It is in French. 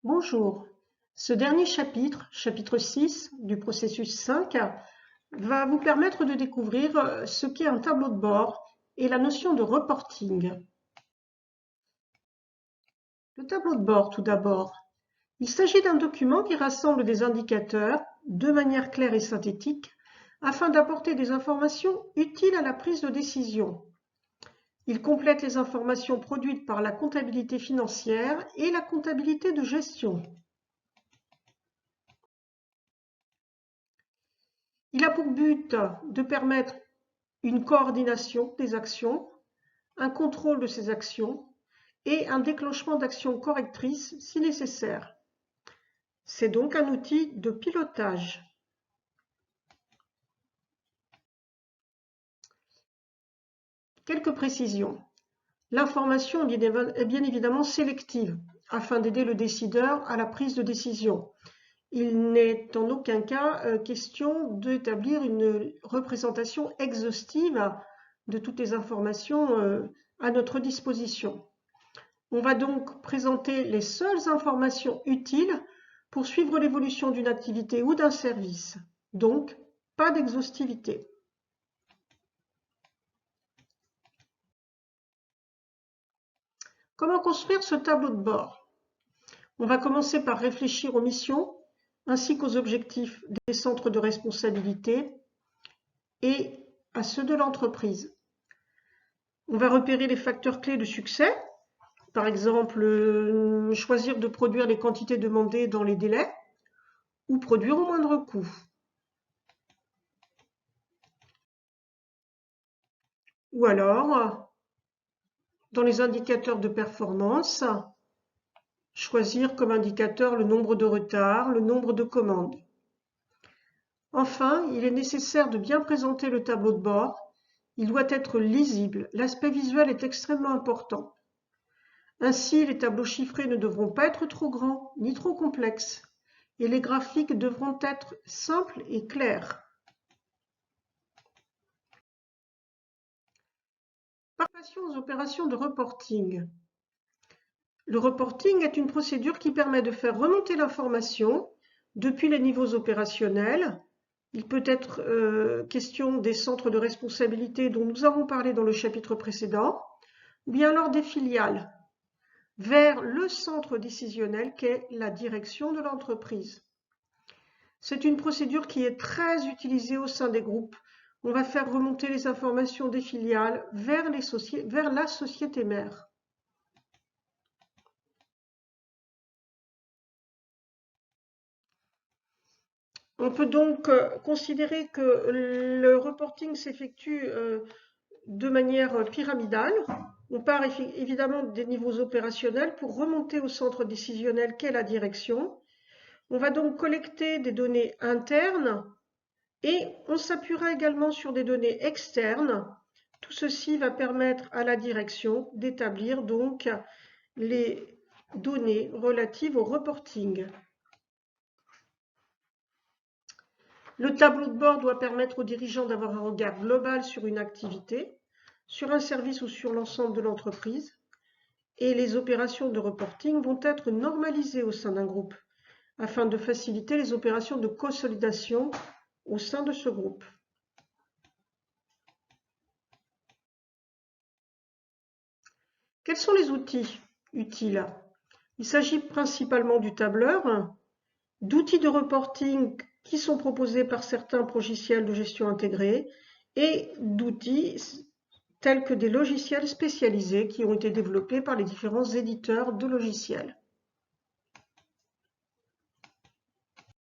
Bonjour. Ce dernier chapitre, chapitre 6 du processus 5, va vous permettre de découvrir ce qu'est un tableau de bord et la notion de reporting. Le tableau de bord, tout d'abord. Il s'agit d'un document qui rassemble des indicateurs de manière claire et synthétique afin d'apporter des informations utiles à la prise de décision. Il complète les informations produites par la comptabilité financière et la comptabilité de gestion. Il a pour but de permettre une coordination des actions, un contrôle de ces actions et un déclenchement d'actions correctrices si nécessaire. C'est donc un outil de pilotage. Quelques précisions. L'information est bien évidemment sélective afin d'aider le décideur à la prise de décision. Il n'est en aucun cas question d'établir une représentation exhaustive de toutes les informations à notre disposition. On va donc présenter les seules informations utiles pour suivre l'évolution d'une activité ou d'un service. Donc, pas d'exhaustivité. Comment construire ce tableau de bord? On va commencer par réfléchir aux missions ainsi qu'aux objectifs des centres de responsabilité et à ceux de l'entreprise. On va repérer les facteurs clés de succès, par exemple choisir de produire les quantités demandées dans les délais ou produire au moindre coût. Ou alors, dans les indicateurs de performance, choisir comme indicateur le nombre de retards, le nombre de commandes. Enfin, il est nécessaire de bien présenter le tableau de bord. Il doit être lisible. L'aspect visuel est extrêmement important. Ainsi, les tableaux chiffrés ne devront pas être trop grands ni trop complexes et les graphiques devront être simples et clairs. Passons aux opérations de reporting. Le reporting est une procédure qui permet de faire remonter l'information depuis les niveaux opérationnels. Il peut être question des centres de responsabilité dont nous avons parlé dans le chapitre précédent, ou bien alors des filiales, vers le centre décisionnel qu'est la direction de l'entreprise. C'est une procédure qui est très utilisée au sein des groupes. On va faire remonter les informations des filiales vers la société mère. On peut donc considérer que le reporting s'effectue de manière pyramidale. On part évidemment des niveaux opérationnels pour remonter au centre décisionnel qu'est la direction. On va donc collecter des données internes et on s'appuiera également sur des données externes. Tout ceci va permettre à la direction d'établir donc les données relatives au reporting. Le tableau de bord doit permettre aux dirigeants d'avoir un regard global sur une activité, sur un service ou sur l'ensemble de l'entreprise. Et les opérations de reporting vont être normalisées au sein d'un groupe afin de faciliter les opérations de consolidation au sein de ce groupe. Quels sont les outils utiles? Il s'agit principalement du tableur, d'outils de reporting qui sont proposés par certains logiciels de gestion intégrée et d'outils tels que des logiciels spécialisés qui ont été développés par les différents éditeurs de logiciels.